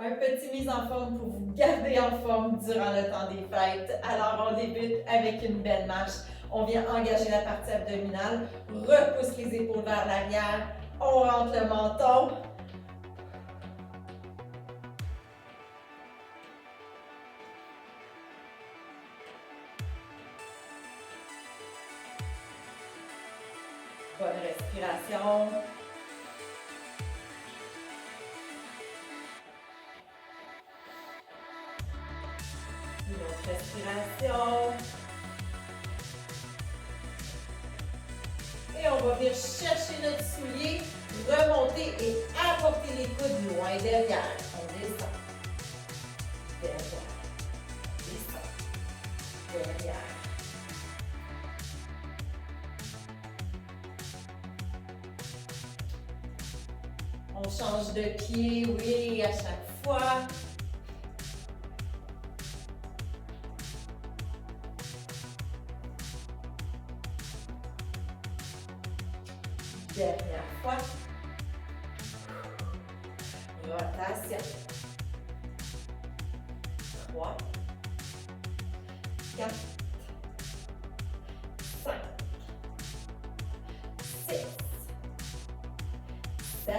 Un petit mise en forme pour vous garder en forme durant le temps des fêtes. Alors, on débute avec une belle marche. On vient engager la partie abdominale, repousse les épaules vers l'arrière, on rentre le menton. Bonne respiration. Une autre respiration. Et on va venir chercher notre soulier, remonter et apporter les coudes loin derrière. On descend. Derrière. Descend. Derrière. On change de pied, oui, à chaque fois. Dernière fois. Rotation. 3, 4, 5, 6, 7,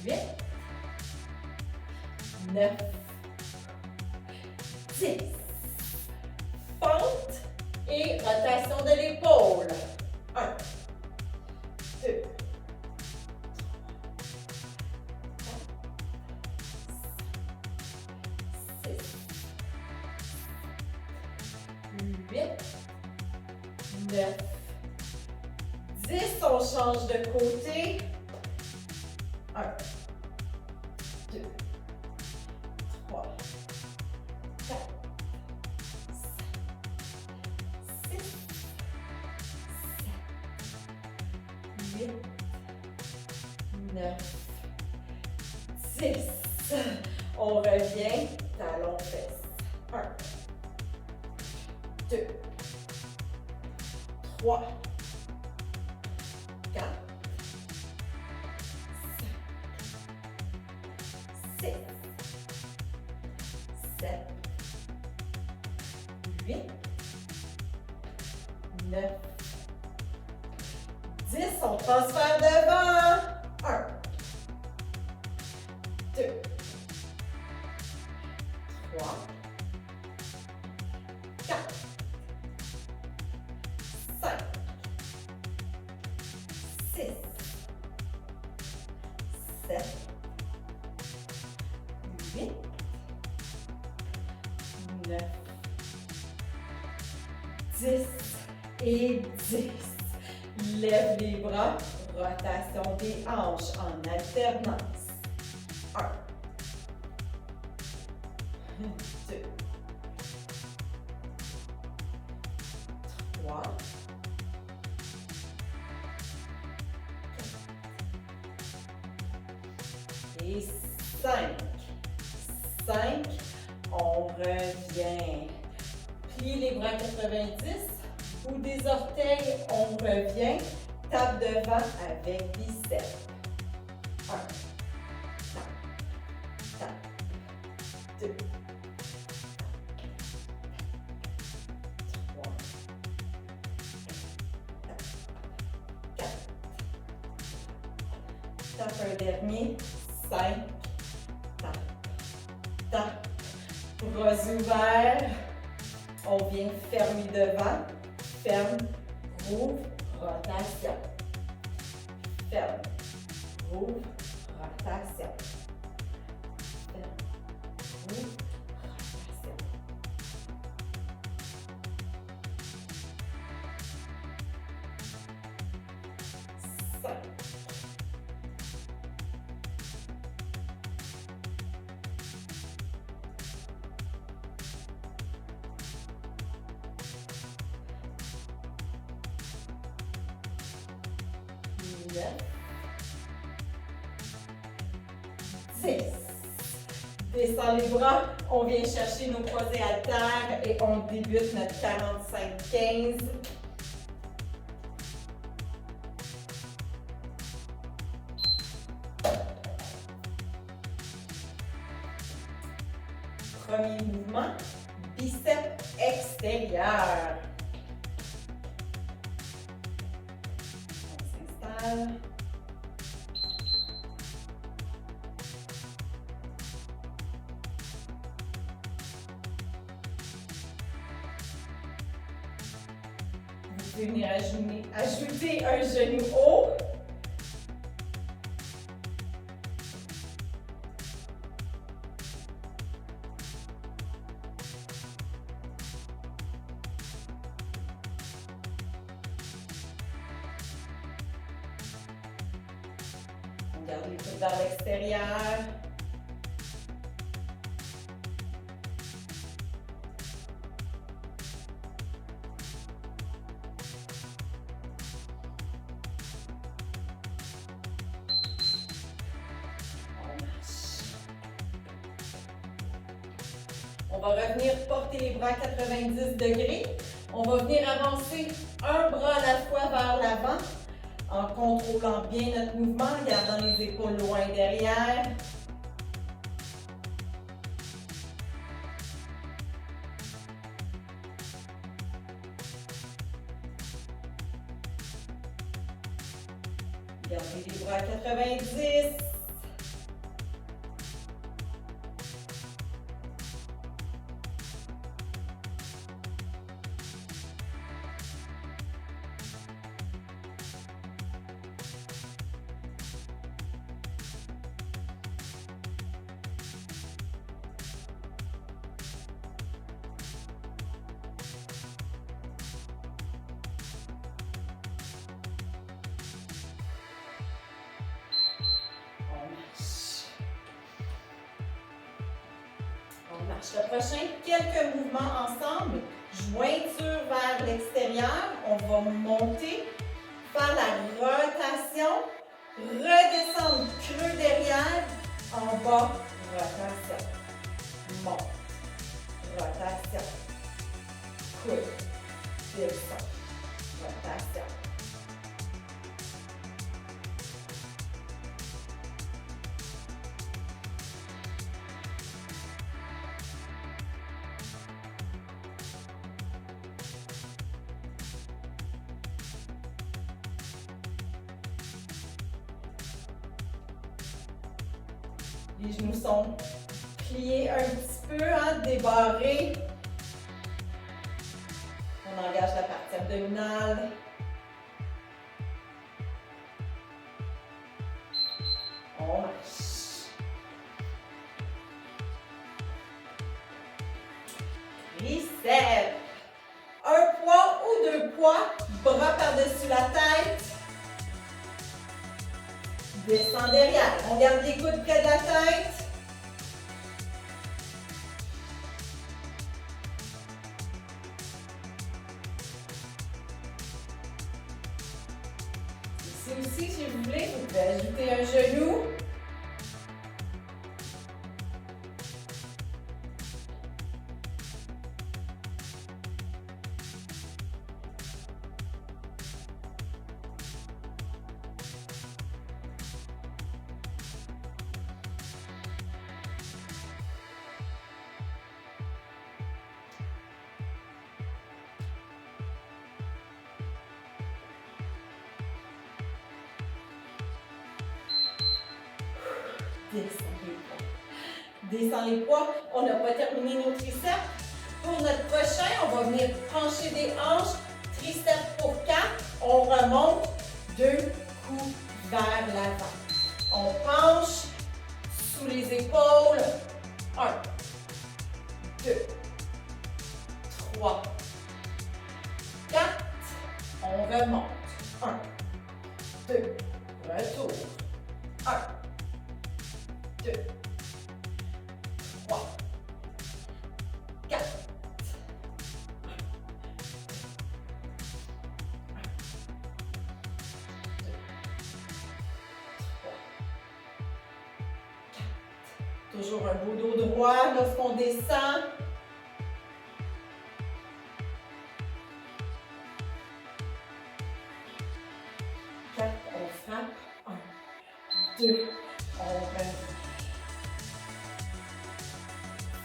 8, 9, 10. Pente et rotation de l'épaule. 1, 2, 8, 9, 10. On change de côté. 1, 2, 3, 4, 5, 6, 7, 8, 9, 10. On revient, talons fesses. 1, 2, 3, 4, 5, 6, 7, 8, 9, 10. On transfère devant. 1, 2, 3, 4, 5, 6, 7, 8, 9, 10 et 10. Lève les bras, rotation des hanches en alternance. 1, 2, 3, 4 et 5. 5, on revient. Plie les bras 90, bout des orteils, on revient. Tape devant avec biceps. 1, 4, 2, 3, 4. Tape un dernier. 5. Tape. Tape. Bras ouverts. On vient fermer devant. Ferme. Rouvre. Rotation. Ferme. Rouvre. Rotation. Ferme. Rouvre. Rotation. Descends les bras, on vient chercher nos croisés à terre et on débute notre 45-15. Premier mouvement, biceps extérieur. On s'installe. Vous pouvez venir ajouter un genou haut. Gardez les coudes vers l'extérieur. On va revenir porter les bras à 90 degrés. On va venir avancer un bras à la fois vers l'avant en contrôlant bien notre mouvement, gardant les épaules loin derrière. Gardez les bras à 90. Le prochain, quelques mouvements ensemble. Jointure vers l'extérieur. On va monter, faire la rotation, redescendre creux derrière, en bas, rotation. Monte, rotation. Coude, descend, rotation. Les genoux sont pliés un petit peu, débarrés. On engage la partie abdominale. On marche. Triceps. Un poids ou deux poids, bras par-dessus la tête. Descend derrière. On garde les coudes près de la tête. Ici aussi, si vous voulez, vous pouvez ajouter un genou. Descend les poids. On n'a pas terminé nos triceps. Pour notre prochain, on va venir pencher des hanches. Triceps pour 4. On remonte. 2 coups vers l'avant. On penche sous les épaules. 1, 2, 3, 4. On remonte. 1, 2, retour. 1, 2, 3, 4. Toujours un beau dos droit lorsqu'on descend. On frappe. 1, 2, on revient.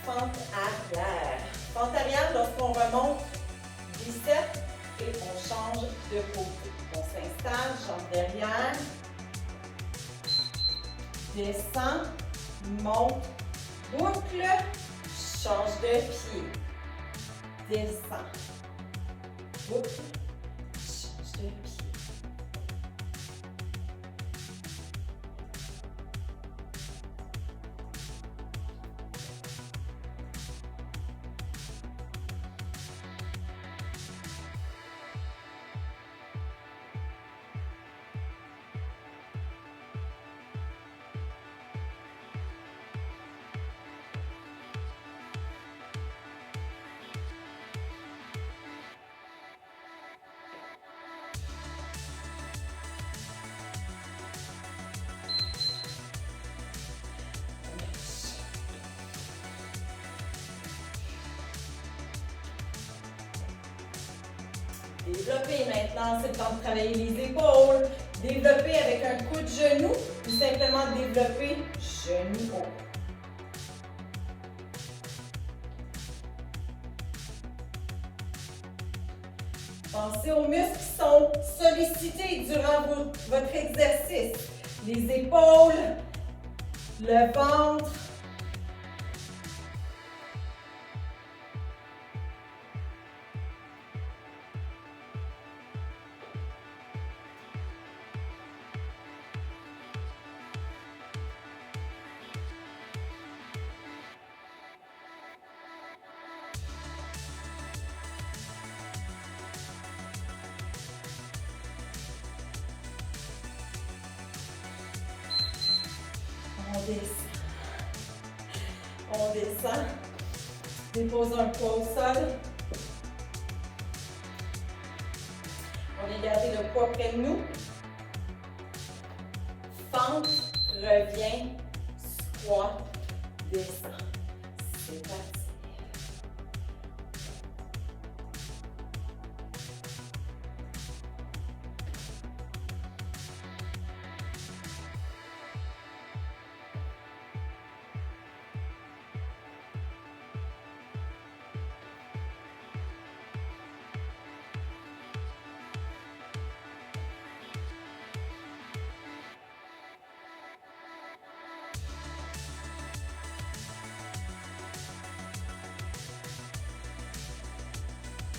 5, Fente arrière. Fente arrière, lorsqu'on remonte, biceps et on change de côté. On s'installe, jambe derrière, descend, monte, boucle, change de pied, descend, boucle, change de pied. Développer maintenant, c'est le temps de travailler les épaules. Développer avec un coup de genou ou simplement développer genou haut. Pensez aux muscles qui sont sollicités durant votre exercice. Les épaules, le ventre. On descend. On descend. Dépose un poids au sol. On vient garder le poids près de nous. Fente, revient, squat, descend. C'est parti.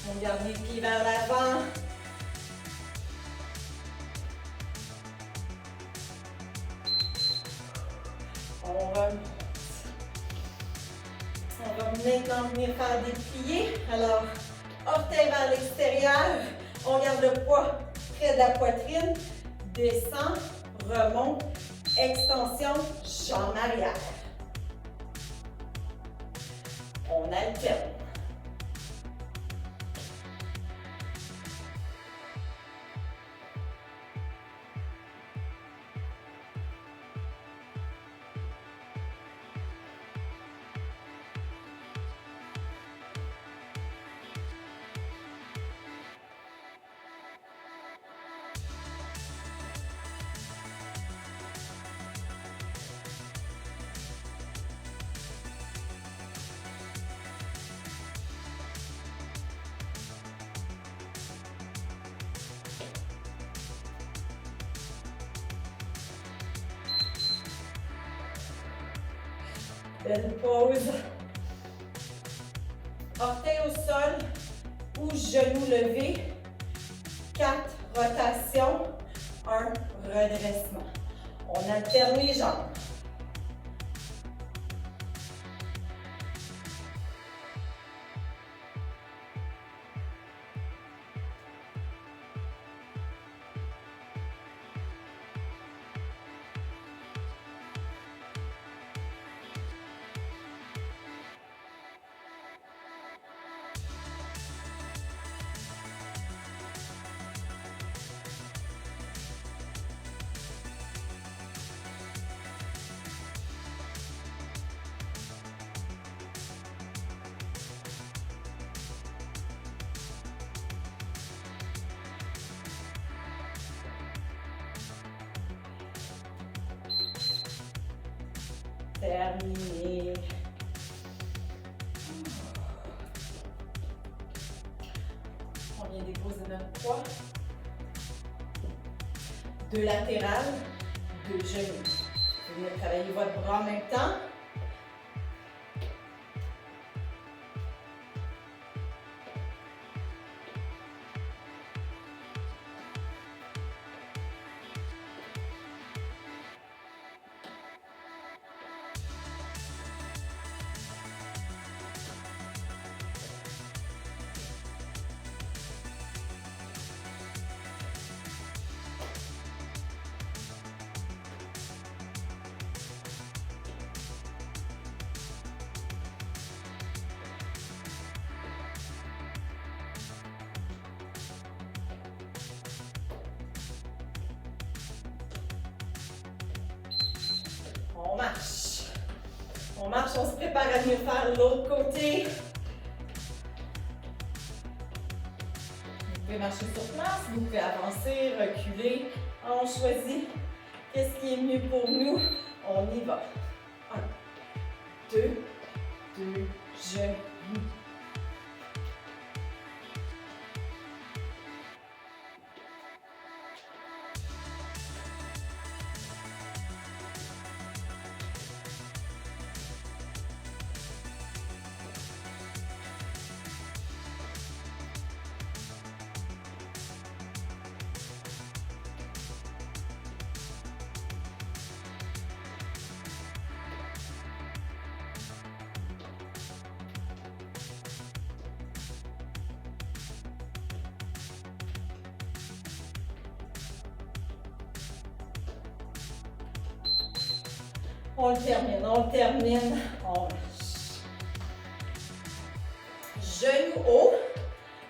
On garde les pieds vers l'avant. On va maintenant venir faire des pliés. Alors, orteils vers l'extérieur. On garde le poids près de la poitrine. Descend, remonte, extension, jambe arrière. On alterne. Belle pause. Orteils au sol ou genoux levés. 4 rotations. 1 redressement. On alterne les jambes. Terminé. vient déposer notre poids. 2 latérales, 2 genoux. Vous venez travailler votre bras en même temps. On marche. On marche, on se prépare à venir faire l'autre côté. Vous pouvez marcher sur place, vous pouvez avancer, reculer. On choisit qu'est-ce qui est mieux pour nous. On y va. 1, 2, 2 genoux. On le termine, on marche. Genoux haut.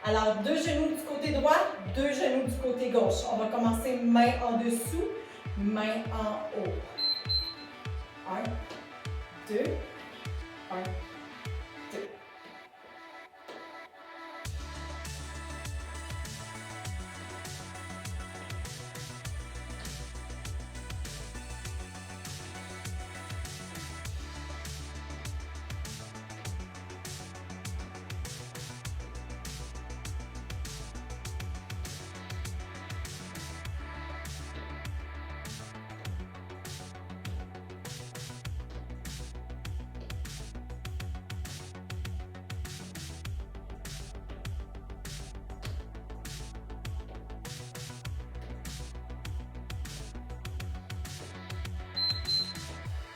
Alors, 2 genoux du côté droit, 2 genoux du côté gauche. On va commencer main en dessous, main en haut. 1, 2, 1, 2.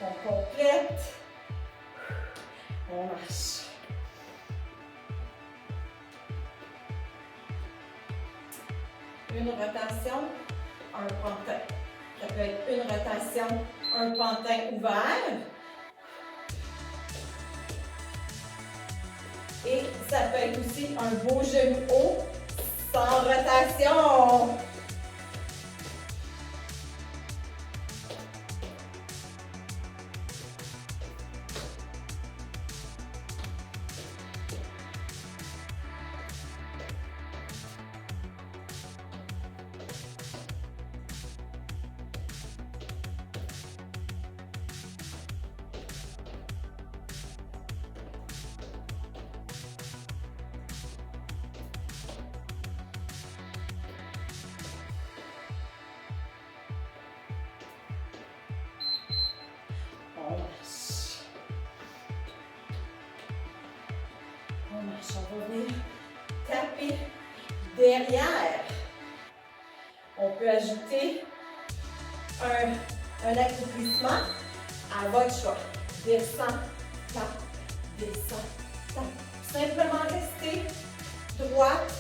On complète. On marche. Une rotation, un pantin. Ça peut être une rotation, un pantin ouvert. Et ça peut être aussi un beau genou haut sans rotation. On va venir taper derrière. On peut ajouter un accomplissement à votre choix. Descends, tape, descends, tape. Simplement rester droite.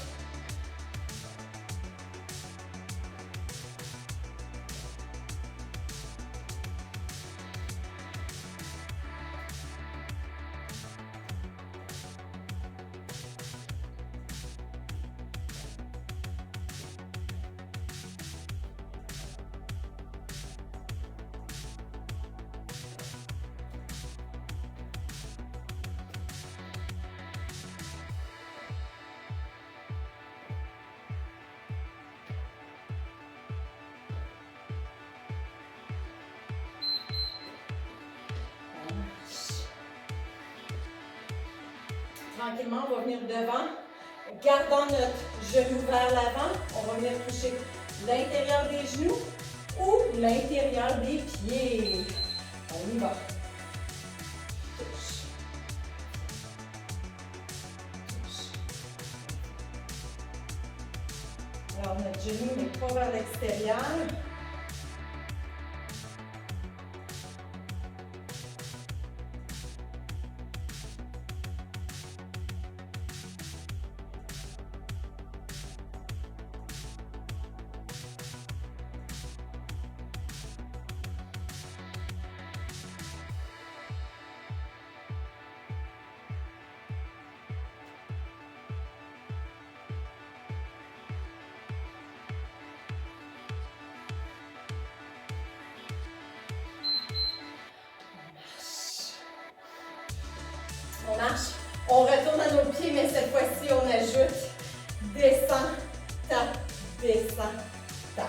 Tranquillement, on va venir devant, gardant notre Genoux vers l'avant. On va venir toucher l'intérieur des genoux ou l'intérieur des pieds. On y va. Touche. Touche. Alors, notre genou n'est pas vers l'extérieur. On marche, on retourne à nos pieds, mais cette fois-ci, on ajoute descend, tape, descend, tape.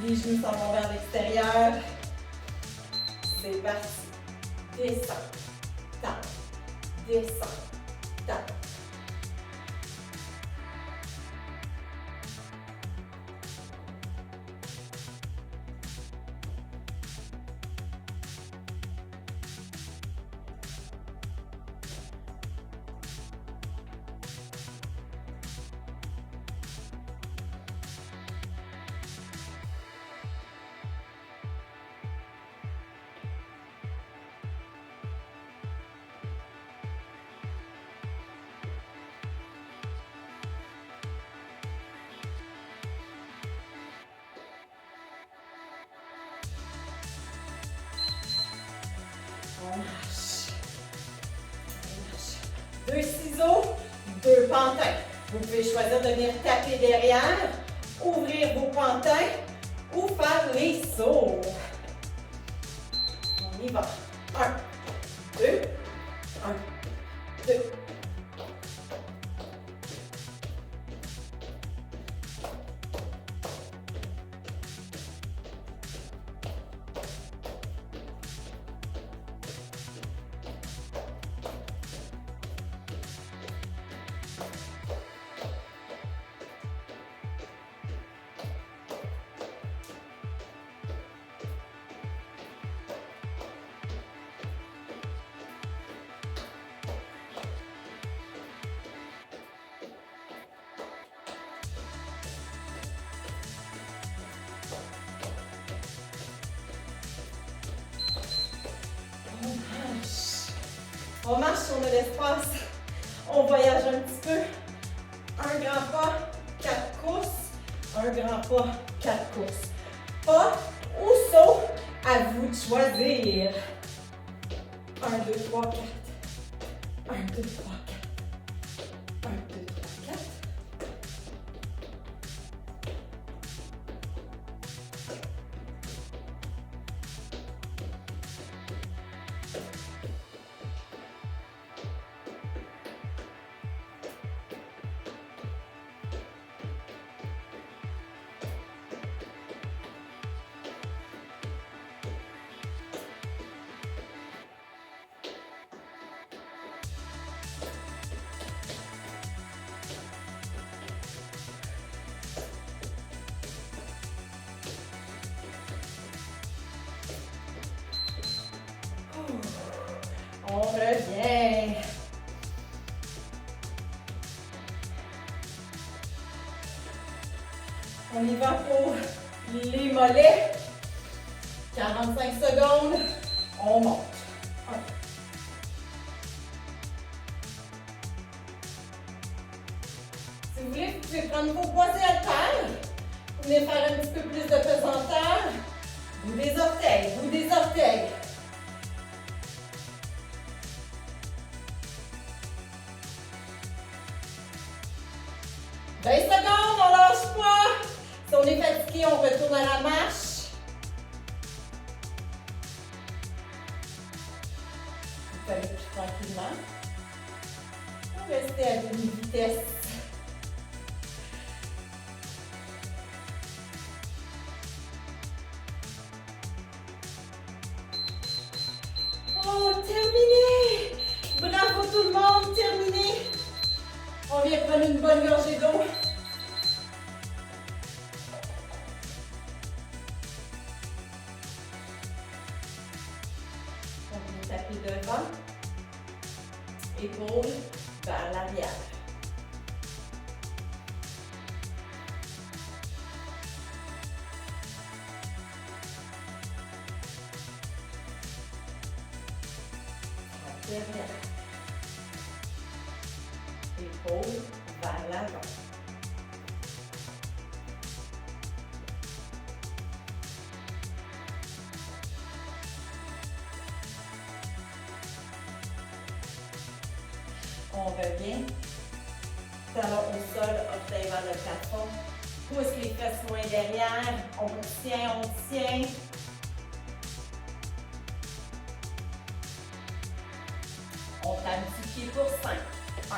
Les genoux s'en vont vers l'extérieur. C'est parti. Descend, tape, descend, tape. On marche. Deux ciseaux, deux pantins. Vous pouvez choisir de venir taper derrière, ouvrir vos pantins ou faire les sauts. On y va. 1, 2, 1, 2. On marche sur de l'espace, on voyage un petit peu. Un grand pas, 4 courses. Un grand pas, 4 courses. Pas ou saut, à vous de choisir. 1, 2, 3, 4. 1, 2, 3, 4. 1, 2, 3, 4. On revient. On y va pour les mollets. 45 secondes. On monte. 1. Si vous voulez, vous pouvez prendre vos poids et haltères. Vous venez faire un petit peu plus de pesanteur. Bout des orteils, bout des orteils. On lâche pas. Si on est fatigué, on retourne à la marche. Vous allez plus tranquillement. On va rester à demi-vitesse. Oh, terminé! Bravo tout le monde, terminé! On vient prendre une bonne gorgée d'eau. tapis devant. Épaules vers l'arrière. Derrière. Épaules vers l'avant. On revient. Talon au sol, orteil vers le plafond. Pousse les fesses loin derrière. On tient, on tient. On tape du pied pour 5. 1,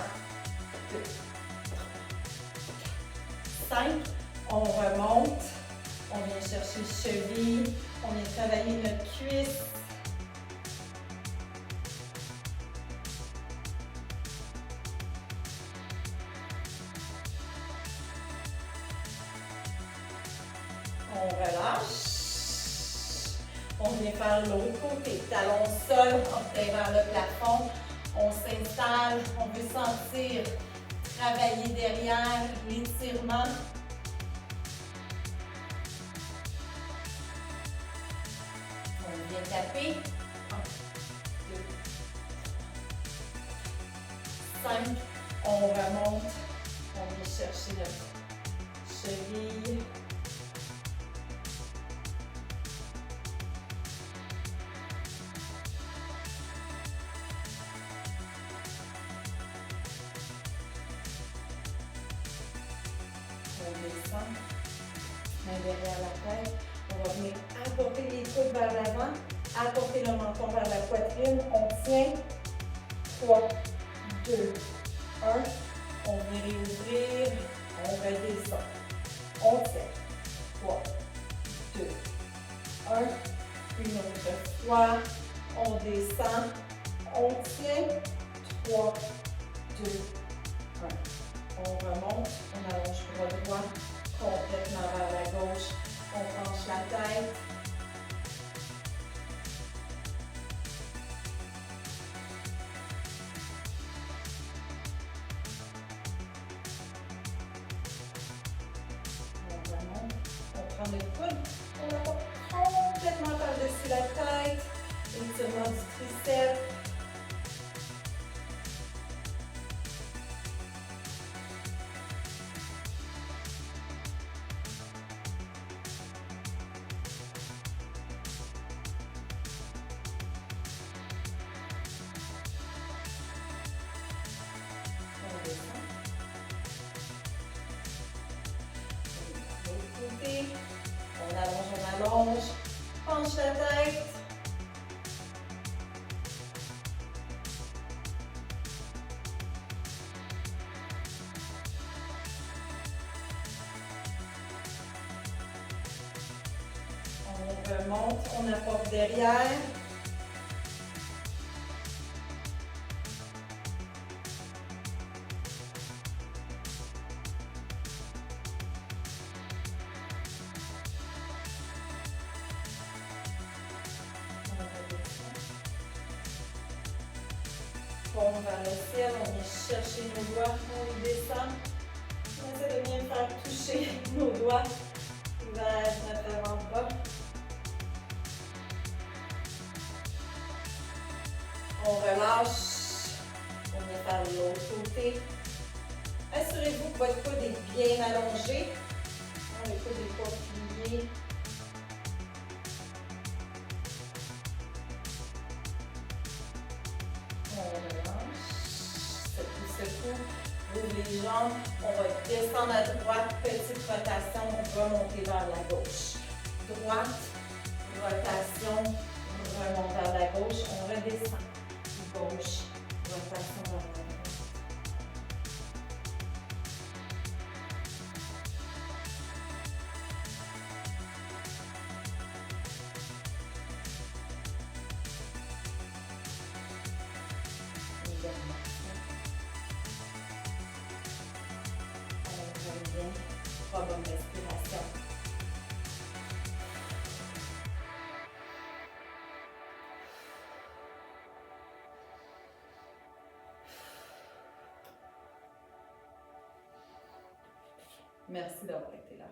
2, 3, 5. On remonte. On vient chercher cheville. On vient travailler notre cuisse. On relâche. On vient faire l'autre côté. Talon au sol, orteil vers le plafond. On s'installe. On veut sentir travailler derrière l'étirement. On vient taper. 1, 2, 5. On remonte. On vient chercher notre cheville. On descend. Main derrière la tête. On va venir apporter les coudes vers l'avant. Apporter le menton vers la poitrine. On tient. 3, 2, 1. On vient réouvrir. On redescend. On tient. 3, 2, 1. Une autre fois. On descend. On tient. 3, 2, 1. On remonte. On allonge bras droit. Complètement vers la gauche. On penche la tête. On remonte. On prend le coude. On apporte complètement par-dessus la tête. Étirement du triceps. On allonge, penche la tête. On remonte, on apporte derrière. On va vers le ciel, on vient chercher nos doigts, on les descend. On essaie de bien faire toucher nos doigts vers notre avant-bras. On relâche, on vient faire l'autre côté. Assurez-vous que votre coude est bien allongé. Le coude n'est pas plié. On relâche, secoue, ouvre les jambes, on va descendre à droite, petite rotation, on va remonter vers la gauche. Droite, rotation, on remonte vers la gauche, on redescend. Gauche, rotation vers la gauche. Trois bonnes respirations. Merci d'avoir été là.